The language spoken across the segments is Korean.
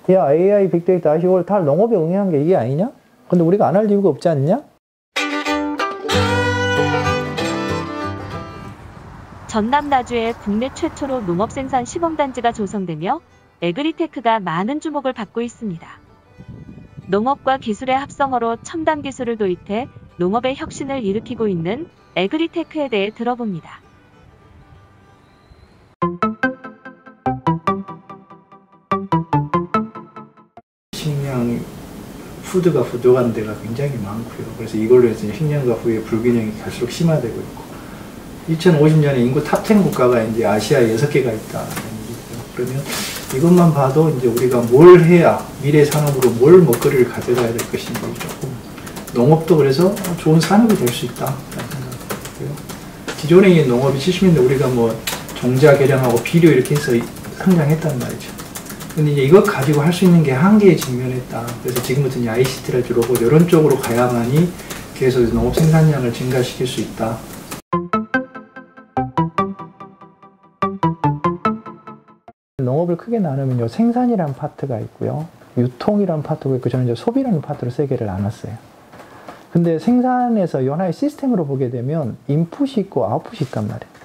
야, AI, 빅데이터, 이걸 다 농업에 응용한 게 이게 아니냐? 근데 우리가 안 할 이유가 없지 않냐? 전남 나주에 국내 최초로 농업생산 시범단지가 조성되며 에그리테크가 많은 주목을 받고 있습니다. 농업과 기술의 합성어로 첨단 기술을 도입해 농업의 혁신을 일으키고 있는 에그리테크에 대해 들어봅니다. 식량, 푸드가 부족한 데가 굉장히 많고요. 그래서 이걸로 해서 식량과 후의 불균형이 갈수록 심화되고 있고, 2050년에 인구 탑10 국가가 이제 아시아에 6개가 있다. 그러면 이것만 봐도 이제 우리가 뭘 해야 미래 산업으로 뭘 먹거리를 가져가야 될 것인지 조금, 농업도 그래서 좋은 산업이 될 수 있다 생각하고요. 기존의 농업이 70년대 우리가 뭐 종자 개량하고 비료 이렇게 해서 성장했단 말이죠. 근데 이제 이것 가지고 할 수 있는 게 한계에 직면했다. 그래서 지금부터 이제 ICT를 주로 이런 쪽으로 가야만이 계속 농업 생산량을 증가시킬 수 있다. 농업을 크게 나누면요, 생산이라는 파트가 있고요, 유통이라는 파트가 있고, 저는 이제 소비라는 파트로 세 개를 나눴어요. 근데 생산에서 하나의 시스템으로 보게 되면 인풋이 있고 아웃풋이 있단 말이에요.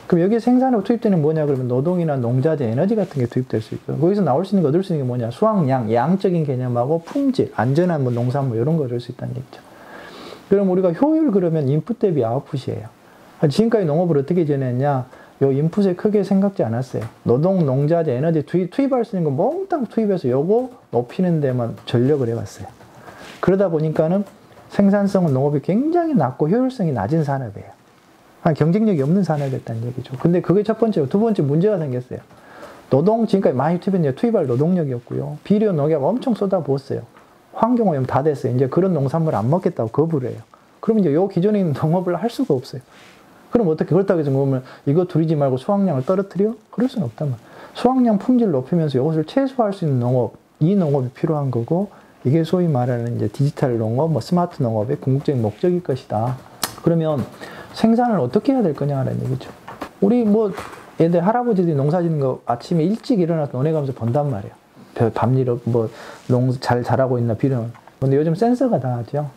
그럼 여기에 생산으로 투입되는 뭐냐 그러면 노동이나 농자재, 에너지 같은 게 투입될 수 있고, 거기서 나올 수 있는 거, 얻을 수 있는 게 뭐냐, 수확량, 양적인 개념하고 품질, 안전한 뭐 농산물 이런 거 얻을 수 있다는 얘기죠. 그럼 우리가 효율 그러면 인풋 대비 아웃풋이에요. 지금까지 농업을 어떻게 지냈냐, 요 인풋에 크게 생각지 않았어요. 노동, 농자재, 에너지 투입할 수 있는 거 몽땅 투입해서 요거 높이는 데만 전력을 해왔어요. 그러다 보니까는 생산성은 농업이 굉장히 낮고 효율성이 낮은 산업이에요. 경쟁력이 없는 산업이었다는 얘기죠. 근데 그게 첫 번째고, 두 번째 문제가 생겼어요. 노동, 지금까지 많이 투입했는데 투입할 노동력이 없고요. 비료, 농약 엄청 쏟아부었어요. 환경오염 다 됐어요. 이제 그런 농산물 안 먹겠다고 거부를 해요. 그러면 이제 요 기존에 있는 농업을 할 수가 없어요. 그럼 어떻게, 그렇다고 해서 그러면 이거 줄이지 말고 수확량을 떨어뜨려? 그럴 수는 없단 말이에요. 수확량 품질 높이면서 이것을 최소화할 수 있는 농업, 이 농업이 필요한 거고, 이게 소위 말하는 이제 디지털 농업, 뭐 스마트 농업의 궁극적인 목적일 것이다. 그러면 생산을 어떻게 해야 될 거냐라는 얘기죠. 우리 뭐 얘들 할아버지들이 농사 짓는 거 아침에 일찍 일어나서 논에 가면서 본단 말이에요. 밤일 뭐 잘 자라고 있나 비료는. 근데 요즘 센서가 다 하죠.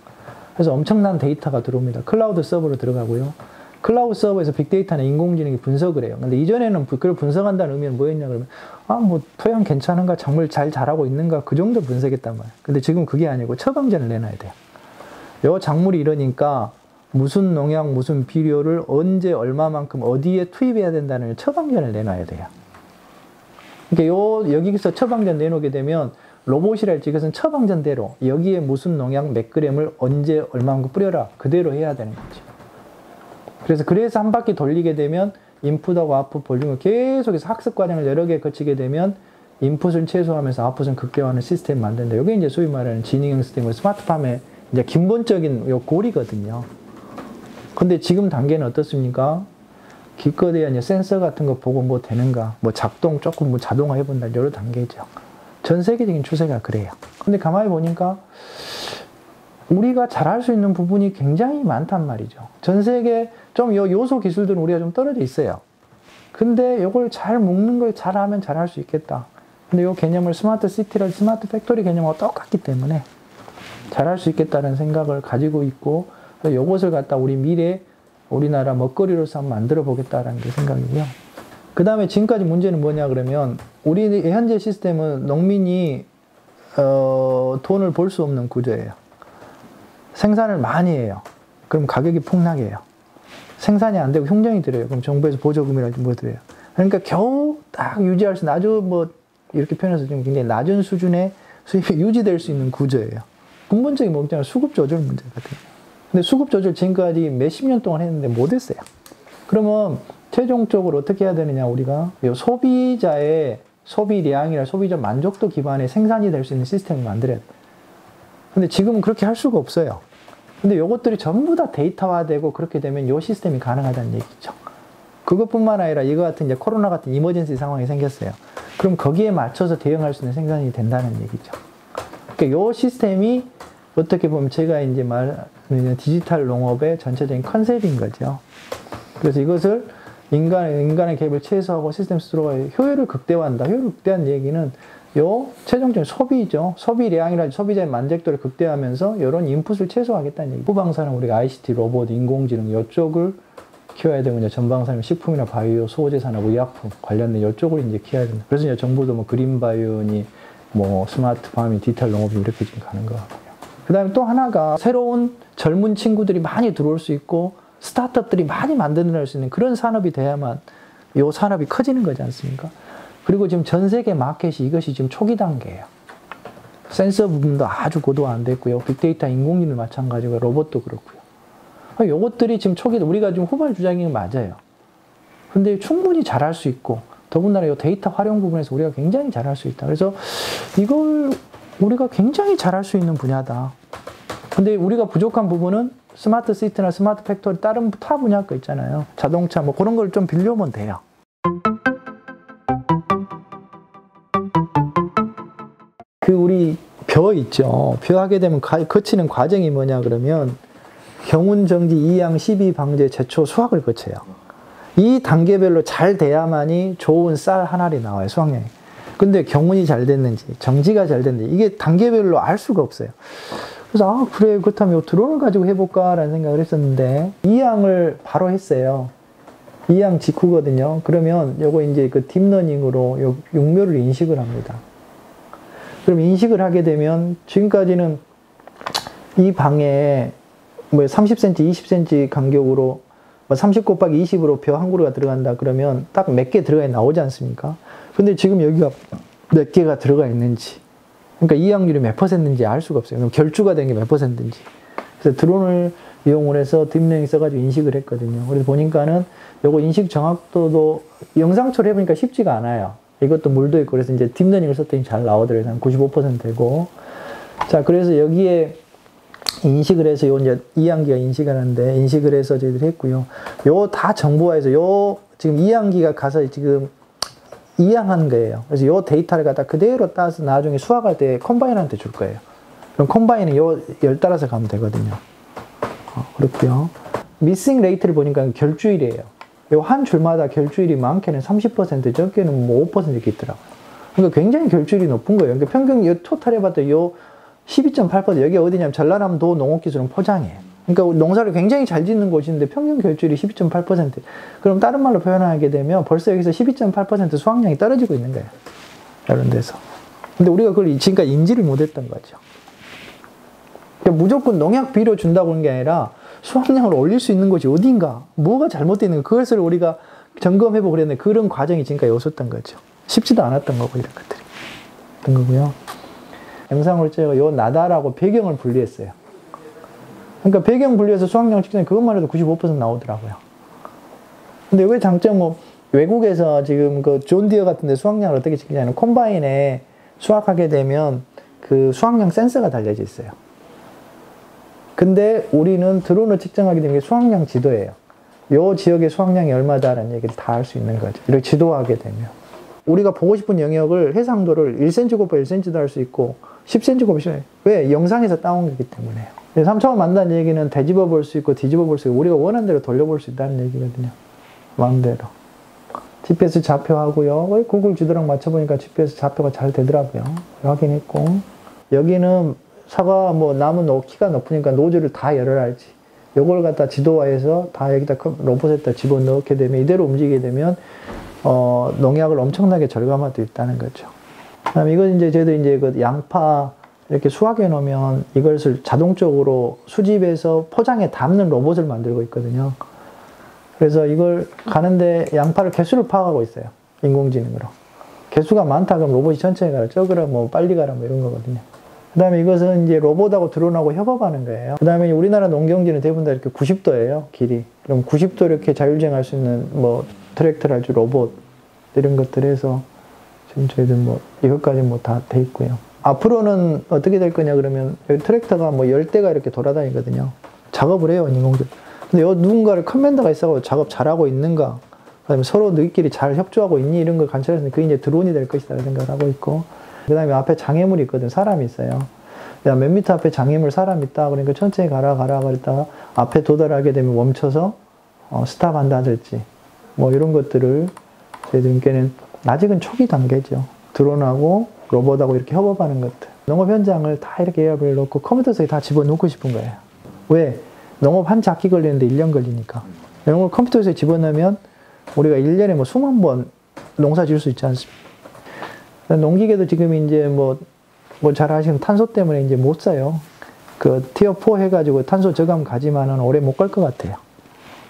그래서 엄청난 데이터가 들어옵니다. 클라우드 서버로 들어가고요. 클라우드 서버에서 빅데이터나 인공지능이 분석을 해요. 근데 이전에는 그걸 분석한다는 의미는 뭐였냐 그러면, 뭐 토양 괜찮은가, 작물 잘 자라고 있는가, 그 정도 분석했단 말이에요. 근데 지금 그게 아니고 처방전을 내놔야 돼요. 요 작물이 이러니까 무슨 농약, 무슨 비료를 언제 얼마만큼 어디에 투입해야 된다는 처방전을 내놔야 돼요. 그러니까 여기서 처방전 내놓게 되면 로봇이랄지 이것은 처방전대로 여기에 무슨 농약 몇 그램을 언제 얼마만큼 뿌려라, 그대로 해야 되는 거죠. 그래서 한 바퀴 돌리게 되면 인풋하고 아웃풋 볼륨을 계속해서 학습 과정을 여러 개 거치게 되면 인풋을 최소화하면서 아웃풋을 극대화하는 시스템을 만든다. 이게 이제 소위 말하는 지능형 시스템, 스마트팜의 이제 기본적인 요 고리거든요. 근데 지금 단계는 어떻습니까? 기껏해야 이제 센서 같은 거 보고 뭐 되는가, 뭐 작동 조금 뭐 자동화 해본다, 여러 단계죠. 전 세계적인 추세가 그래요. 근데 가만히 보니까 우리가 잘할 수 있는 부분이 굉장히 많단 말이죠. 전 세계 좀 요소 기술들은 우리가 좀 떨어져 있어요. 근데 이걸 잘 묶는 걸 잘하면 잘할 수 있겠다. 근데 이 개념을 스마트 시티를 스마트 팩토리 개념하고 똑같기 때문에 잘할 수 있겠다는 생각을 가지고 있고, 이것을 갖다 우리 미래 우리나라 먹거리로서 한번 만들어 보겠다라는 게 생각이고요. 그 다음에 지금까지 문제는 뭐냐 그러면, 우리 현재 시스템은 농민이 돈을 벌 수 없는 구조예요. 생산을 많이 해요. 그럼 가격이 폭락해요. 생산이 안 되고 흉정이 들어요. 그럼 정부에서 보조금이라든지 뭐 들어요. 그러니까 겨우 딱 유지할 수, 아주 뭐 이렇게 표현해서 좀 굉장히 낮은 수준의 수입이 유지될 수 있는 구조예요. 근본적인 목적은 수급 조절 문제 같아요. 근데 수급 조절 지금까지 몇십 년 동안 했는데 못했어요. 그러면 최종적으로 어떻게 해야 되느냐, 우리가 소비자의 소비량이나 소비자 만족도 기반의 생산이 될 수 있는 시스템을 만들어야 돼요. 근데 지금은 그렇게 할 수가 없어요. 근데 요것들이 전부 다 데이터화되고 그렇게 되면 요 시스템이 가능하다는 얘기죠. 그것뿐만 아니라 이거 같은 이제 코로나 같은 이머전시 상황이 생겼어요. 그럼 거기에 맞춰서 대응할 수 있는 생산이 된다는 얘기죠. 그러니까 요 시스템이 어떻게 보면 제가 이제 말하는 디지털 농업의 전체적인 컨셉인 거죠. 그래서 이것을 인간의 개입을 최소화하고 시스템 스스로가 효율을 극대화한다. 효율을 극대화한 얘기는 요 최종적인 소비죠. 소비량이라든지 소비자의 만족도를 극대화하면서 이런 인풋을 최소화하겠다는 얘기. 후방사는 우리가 ICT, 로봇, 인공지능 이쪽을 키워야 되고, 이제 전방사는 식품이나 바이오, 소재 산업, 의약품 관련된 이쪽을 이제 키워야 된다. 그래서 이제 정부도 뭐 그린바이오니, 뭐 스마트 파밍, 디지털 농업이 이렇게 지금 가는 것 같고요. 그 다음에 또 하나가 새로운 젊은 친구들이 많이 들어올 수 있고, 스타트업들이 많이 만들어낼 수 있는 그런 산업이 돼야만 이 산업이 커지는 거지 않습니까? 그리고 지금 전 세계 마켓이 이것이 지금 초기 단계예요. 센서 부분도 아주 고도화 안 됐고요. 빅데이터, 인공지능 마찬가지고 로봇도 그렇고요. 요것들이 지금 초기, 우리가 지금 후발 주자기는 맞아요. 근데 충분히 잘할 수 있고, 더군다나 이 데이터 활용 부분에서 우리가 굉장히 잘할 수 있다. 그래서 이걸 우리가 굉장히 잘할 수 있는 분야다. 근데 우리가 부족한 부분은 스마트 시티나 스마트 팩토리 다른 타 분야 거 있잖아요. 자동차 뭐 그런 걸 좀 빌려오면 돼요. 그 우리 벼 있죠. 벼 하게 되면 거치는 과정이 뭐냐 그러면 경운, 정지, 이양, 시비, 방제, 제초, 수확을 거쳐요. 이 단계별로 잘 돼야만이 좋은 쌀 한 알이 나와요. 수확량이. 근데 경운이 잘 됐는지 정지가 잘 됐는지 이게 단계별로 알 수가 없어요. 그래서 그래 그렇다면 이 드론을 가지고 해볼까 라는 생각을 했었는데 이양을 바로 했어요. 이양 직후거든요. 그러면 요거 이제 그 딥러닝으로 요 육묘를 인식을 합니다. 그럼 인식을 하게 되면 지금까지는 이 방에 뭐 30cm, 20cm 간격으로 뭐 30 곱하기 20으로 벼 한 그루가 들어간다 그러면 딱 몇 개 들어가 나오지 않습니까? 근데 지금 여기가 몇 개가 들어가 있는지, 그러니까 이양률이 몇 %인지 알 수가 없어요. 그럼 결주가 된 게 몇 %인지. 그래서 드론을 이용을 해서 딥러닝 써가지고 인식을 했거든요. 그래서 보니까는 요거 인식 정확도도 영상 처리해보니까 쉽지가 않아요. 이것도 물도 있고, 그래서 이제 딥러닝을 썼더니 잘 나오더라고요. 한 95% 되고. 자, 그래서 여기에 인식을 해서 요 이제 이양기가 인식을 하는데, 인식을 해서 저희들이 했고요. 요 다 정보화해서 요 지금 이양기가 가서 지금 이양한 거예요. 그래서 요 데이터를 갖다 그대로 따서 나중에 수확할 때 컴바이너한테 줄 거예요. 그럼 컴바이너는 요 열 따라서 가면 되거든요. 그렇고요. 미싱 레이트를 보니까 결주일이에요. 요 한 줄마다 결주일이 많게는 30%, 적게는 뭐 5% 이렇게 있더라고요. 그러니까 굉장히 결주일이 높은 거예요. 그러니까 평균 요 토탈 해봤더니 요 12.8%, 여기 어디냐면 전라남도 농업기술은 포장이에요. 그러니까 농사를 굉장히 잘 짓는 곳인데 평균 결주일이 12.8%. 그럼 다른 말로 표현하게 되면 벌써 여기서 12.8% 수확량이 떨어지고 있는 거예요. 이런 데서. 근데 우리가 그걸 지금까지 인지를 못했던 거죠. 그러니까 무조건 농약 비료 준다고 하는 게 아니라 수확량을 올릴 수 있는 곳이 어딘가, 뭐가 잘못되어 있는 가, 그것을 우리가 점검해보고 그랬는데 그런 과정이 지금까지 없었던 거죠. 쉽지도 않았던 거고, 이런 것들이. 그런 거고요. 영상을 찍어 요 나다라고 배경을 분리했어요. 그러니까 배경 분리해서 수확량 측정에 그것만 해도 95% 나오더라고요. 근데 왜 장점, 뭐, 외국에서 지금 그 존디어 같은 데 수확량을 어떻게 측정하냐면 콤바인에 수확하게 되면 그 수확량 센서가 달려져 있어요. 근데 우리는 드론을 측정하게 되는 게 수확량 지도예요. 요 지역의 수확량이 얼마다라는 얘기를 다 알 수 있는 거죠. 이렇게 지도하게 되면. 우리가 보고 싶은 영역을 해상도를 1cm 곱하기 1cm도 할 수 있고 10cm 곱하기 10cm. 왜? 영상에서 따온 거기 때문에요. 3차원 만다는 얘기는 되짚어 볼 수 있고 뒤집어 볼 수 있고 우리가 원하는 대로 돌려볼 수 있다는 얘기거든요. 마음대로. GPS 좌표하고요. 구글 지도랑 맞춰보니까 GPS 좌표가 잘 되더라고요. 확인했고. 여기는 사과 뭐 나무 키가 높으니까 노즐을 다 열어야지. 요걸 갖다 지도화해서 다 여기다 로봇에다 집어넣게 되면 이대로 움직이게 되면 농약을 엄청나게 절감할 수 있다는 거죠. 그다음에 이건 이제 저희들 이제 그 양파 이렇게 수확해 놓으면 이것을 자동적으로 수집해서 포장에 담는 로봇을 만들고 있거든요. 그래서 이걸 가는데 양파를 개수를 파악하고 있어요. 인공지능으로. 개수가 많다 그러면 로봇이 천천히 가라, 적으라 뭐 빨리 가라 뭐 이런 거거든요. 그 다음에 이것은 이제 로봇하고 드론하고 협업하는 거예요. 그 다음에 우리나라 농경지는 대부분 다 이렇게 90도예요, 길이. 그럼 90도 이렇게 자율주행할 수 있는 뭐 트랙터랄지 로봇 이런 것들 해서 지금 저희들 뭐 이것까지 뭐 다 돼 있고요. 앞으로는 어떻게 될 거냐 그러면 여기 트랙터가 뭐 10대가 이렇게 돌아다니거든요. 작업을 해요, 인공지능. 근데 여기 누군가를 커맨더가 있어서 작업 잘하고 있는가, 그다음에 서로 너희끼리 잘 협조하고 있니 이런 걸 관찰해서 그게 이제 드론이 될 것이다 생각을 하고 있고, 그 다음에 앞에 장애물이 있거든. 사람이 있어요. 야, 몇 미터 앞에 장애물 사람 있다. 그러니까 천천히 가라 그랬다가 앞에 도달하게 되면 멈춰서 스탑한다든지 뭐 이런 것들을 저희들께는 아직은 초기 단계죠. 드론하고 로봇하고 이렇게 협업하는 것들. 농업 현장을 다 이렇게 에어비를 놓고 컴퓨터 속에 다 집어넣고 싶은 거예요. 왜? 농업 한 작기 걸리는데 1년 걸리니까. 이런 걸 컴퓨터에 집어넣으면 우리가 1년에 뭐 수만 번 농사 지을 수 있지 않습니까? 농기계도 지금 이제 뭐 잘 아시는 탄소 때문에 이제 못 사요. 그 티어 4 해가지고 탄소 저감 가지만은 오래 못 갈 것 같아요.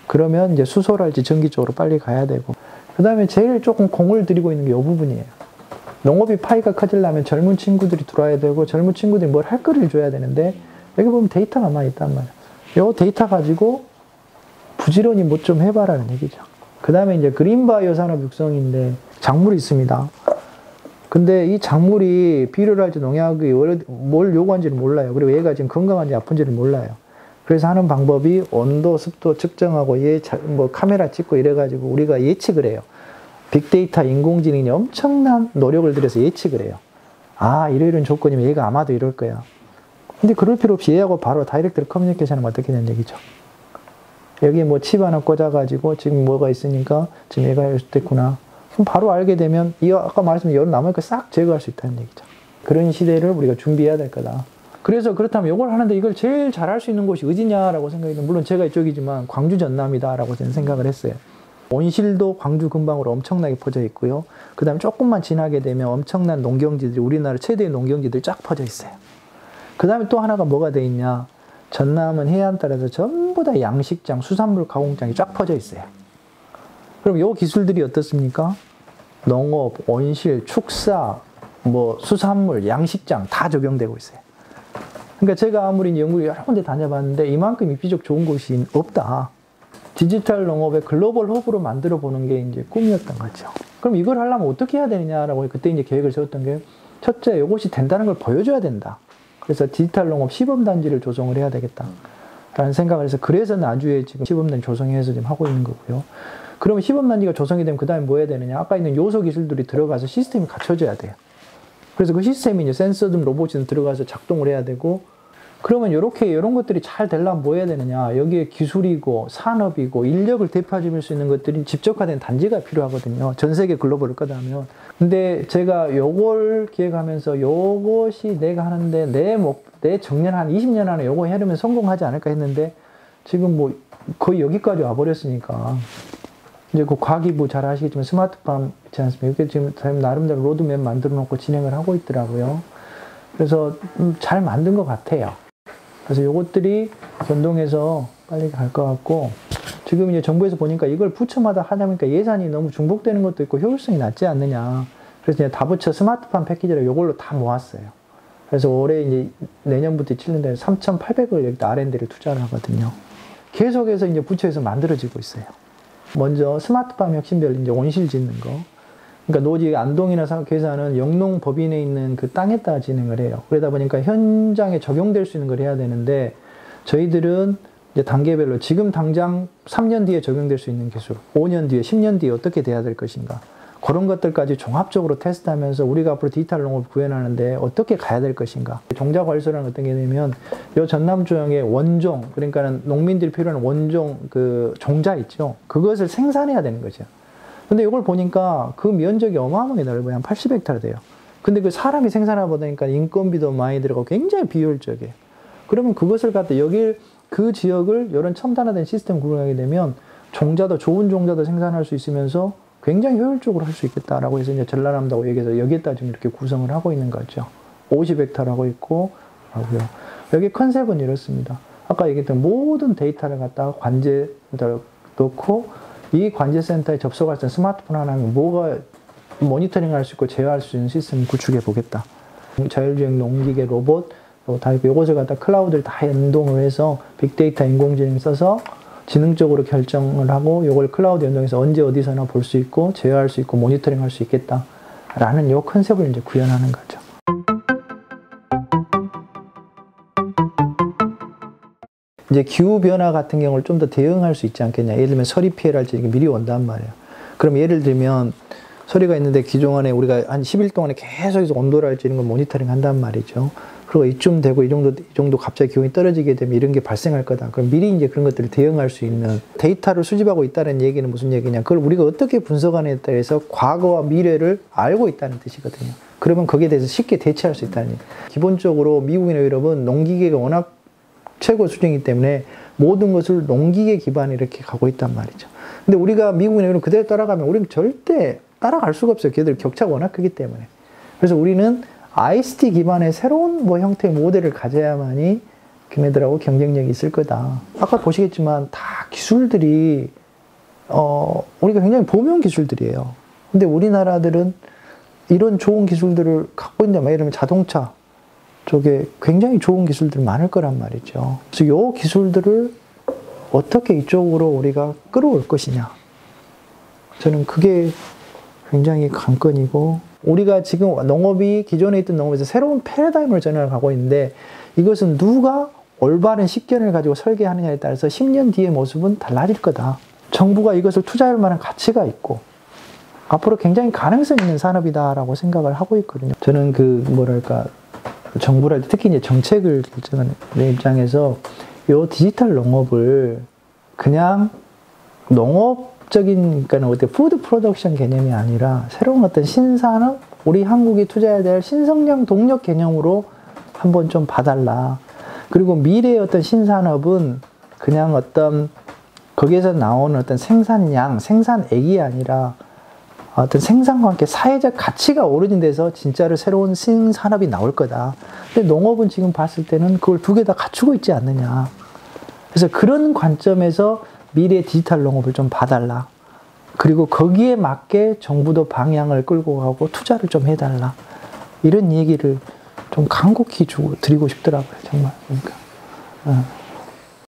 그러면 이제 수소랄지 전기 쪽으로 빨리 가야 되고. 그 다음에 제일 조금 공을 들이고 있는 게 이 부분이에요. 농업이 파이가 커지려면 젊은 친구들이 들어와야 되고 젊은 친구들이 뭘 할 거리를 줘야 되는데 여기 보면 데이터가 많이 있단 말이에요. 이 데이터 가지고 부지런히 뭐 좀 해봐라는 얘기죠. 그 다음에 이제 그린바이오 산업 육성인데 작물이 있습니다. 근데 이 작물이 비료를 할지 농약이 뭘 요구하는지를 몰라요. 그리고 얘가 지금 건강한지 아픈지를 몰라요. 그래서 하는 방법이 온도, 습도 측정하고 얘 뭐 카메라 찍고 이래가지고 우리가 예측을 해요. 빅데이터 인공지능이 엄청난 노력을 들여서 예측을 해요. 아, 이런 조건이면 얘가 아마도 이럴 거야. 근데 그럴 필요 없이 얘하고 바로 다이렉트로 커뮤니케이션 하면 어떻게 되는 얘기죠. 여기 뭐 칩 하나 꽂아가지고 지금 뭐가 있으니까 지금 얘가 이럴 수도 있구나. 그럼 바로 알게 되면 이 아까 말씀드린 여러 남을 거 싹 제거할 수 있다는 얘기죠. 그런 시대를 우리가 준비해야 될 거다. 그래서 그렇다면 이걸 하는데 이걸 제일 잘할 수 있는 곳이 어디냐라고 생각이 들면 물론 제가 이쪽이지만 광주 전남이다라고 저는 생각을 했어요. 온실도 광주 근방으로 엄청나게 퍼져 있고요. 그 다음에 조금만 지나게 되면 엄청난 농경지들이 우리나라 최대의 농경지들이 쫙 퍼져 있어요. 그 다음에 또 하나가 뭐가 돼 있냐. 전남은 해안 따라서 전부 다 양식장, 수산물 가공장이 쫙 퍼져 있어요. 그럼 이 기술들이 어떻습니까? 농업, 온실, 축사, 뭐 수산물, 양식장 다 적용되고 있어요. 그러니까 제가 아무리 연구를 여러 군데 다녀봤는데 이만큼 입지적 좋은 곳이 없다. 디지털 농업의 글로벌 허브로 만들어 보는 게 이제 꿈이었던 거죠. 그럼 이걸 하려면 어떻게 해야 되느냐라고 그때 이제 계획을 세웠던 게 첫째, 이것이 된다는 걸 보여줘야 된다. 그래서 디지털 농업 시범단지를 조성을 해야 되겠다. 라는 생각을 해서 그래서 나주에 지금 시범단지 조성해서 지금 하고 있는 거고요. 그러면 시범단지가 조성이 되면 그 다음에 뭐 해야 되느냐. 아까 있는 요소 기술들이 들어가서 시스템이 갖춰져야 돼요. 그래서 그 시스템이 이제 센서든 로봇이든 들어가서 작동을 해야 되고 그러면 이런 것들이 잘 되려면 뭐 해야 되느냐. 여기에 기술이고 산업이고 인력을 대표해줄 수 있는 것들이 집적화된 단지가 필요하거든요. 전 세계 글로벌을 거다면. 근데 제가 요걸 기획하면서 요것이 내가 하는데 내 정년 한 20년 안에 요거 해려면 성공하지 않을까 했는데 지금 뭐 거의 여기까지 와버렸으니까 이제 그 과기부 잘 아시겠지만 스마트팜 있지 않습니까? 이게 지금 나름대로 로드맵 만들어 놓고 진행을 하고 있더라고요. 그래서 잘 만든 것 같아요. 그래서 요것들이 변동해서 빨리 갈 것 같고 지금 이제 정부에서 보니까 이걸 부처마다 하다 보니까 예산이 너무 중복되는 것도 있고 효율성이 낮지 않느냐. 그래서 이제 다 붙여 스마트팜 패키지를 요걸로 다 모았어요. 그래서 올해 이제 내년부터 7년대 3,800을 여기다 R&D를 투자를 하거든요. 계속해서 이제 부처에서 만들어지고 있어요. 먼저 스마트팜 혁신별 이제 온실 짓는 거. 그러니까 노지 안동이나 괴사는 영농법인에 있는 그 땅에다가 진행을 해요. 그러다 보니까 현장에 적용될 수 있는 걸 해야 되는데 저희들은 이제 단계별로 지금 당장 3년 뒤에 적용될 수 있는 기술, 5년 뒤에, 10년 뒤에 어떻게 돼야 될 것인가. 그런 것들까지 종합적으로 테스트하면서 우리가 앞으로 디지털 농업을 구현하는데 어떻게 가야 될 것인가. 종자과일소라는 어떤 게 되면 이 전남 지역의 원종, 그러니까는 농민들이 필요한 원종 그 종자 있죠. 그것을 생산해야 되는 거죠. 근데 이걸 보니까 그 면적이 어마어마하게 넓어요. 한 80헥타르 돼요. 근데 그 사람이 생산하다 보니까 인건비도 많이 들어가고 굉장히 비효율적이에요. 그러면 그것을 갖다 그 지역을 이런 첨단화된 시스템 구성하게 되면 좋은 종자도 생산할 수 있으면서 굉장히 효율적으로 할 수 있겠다라고 해서 이제 전라남도하고 얘기해서 여기에다 지금 이렇게 구성을 하고 있는 거죠. 50헥타르 하고 있고, 하고요. 여기 컨셉은 이렇습니다. 아까 얘기했던 모든 데이터를 갖다가 관제에다 넣고 이 관제센터에 접속할 수 있는 스마트폰 하나면 뭐가 모니터링 할 수 있고 제어할 수 있는 시스템을 구축해 보겠다. 자율주행 농기계 로봇, 다 있고 이것을 갖다 클라우드를 다 연동을 해서 빅데이터 인공지능 써서 지능적으로 결정을 하고 이걸 클라우드 연동해서 언제 어디서나 볼 수 있고 제어할 수 있고 모니터링 할 수 있겠다라는 이 컨셉을 이제 구현하는 거죠. 이제 기후변화 같은 경우를 좀 더 대응할 수 있지 않겠냐. 예를 들면 서리 피해랄지 미리 온단 말이에요. 그럼 예를 들면 서리가 있는데 기존에 우리가 한 10일 동안에 계속해서 온도랄지 이런 걸 모니터링 한단 말이죠. 그리고 이쯤 되고 이 정도 갑자기 기온이 떨어지게 되면 이런 게 발생할 거다. 그럼 미리 이제 그런 것들을 대응할 수 있는 데이터를 수집하고 있다는 얘기는 무슨 얘기냐. 그걸 우리가 어떻게 분석하느냐에 따라서 과거와 미래를 알고 있다는 뜻이거든요. 그러면 거기에 대해서 쉽게 대처할 수 있다는 얘기. 기본적으로 미국이나 유럽은 농기계가 워낙 최고 수준이기 때문에 모든 것을 농기계 기반에 이렇게 가고 있단 말이죠. 근데 우리가 미국이나 유럽 그대로 따라가면 우리는 절대 따라갈 수가 없어요. 걔들 격차가 워낙 크기 때문에. 그래서 우리는 ICT 기반의 새로운 뭐 형태의 모델을 가져야만이 걔네들하고 경쟁력이 있을 거다. 아까 보시겠지만 다 기술들이 우리가 굉장히 보명 기술들이에요. 근데 우리나라들은 이런 좋은 기술들을 갖고 있는데, 막 이러면 자동차 쪽에 굉장히 좋은 기술들이 많을 거란 말이죠. 그래서 이 기술들을 어떻게 이쪽으로 우리가 끌어올 것이냐. 저는 그게 굉장히 관건이고, 우리가 지금 농업이 기존에 있던 농업에서 새로운 패러다임을 전환을 가고 있는데, 이것은 누가 올바른 식견을 가지고 설계하느냐에 따라서 10년 뒤의 모습은 달라질 거다. 정부가 이것을 투자할 만한 가치가 있고 앞으로 굉장히 가능성 있는 산업이다라고 생각을 하고 있거든요. 저는 정부랄 때 특히 이제 정책을 결정하는 입장에서 이 디지털 농업을 그냥 농업적인, 그러니까 어때 푸드 프로덕션 개념이 아니라 새로운 어떤 신산업, 우리 한국이 투자해야 될 신성장 동력 개념으로 한번 좀 봐달라. 그리고 미래의 어떤 신산업은 그냥 어떤 거기에서 나오는 어떤 생산량, 생산액이 아니라 어떤 생산과 함께 사회적 가치가 오르는 데서 진짜로 새로운 신산업이 나올 거다. 근데 농업은 지금 봤을 때는 그걸 두 개 다 갖추고 있지 않느냐. 그래서 그런 관점에서 미래 디지털 농업을 좀 봐달라. 그리고 거기에 맞게 정부도 방향을 끌고 가고 투자를 좀 해달라. 이런 얘기를 좀 간곡히 드리고 싶더라고요, 정말. 그러니까.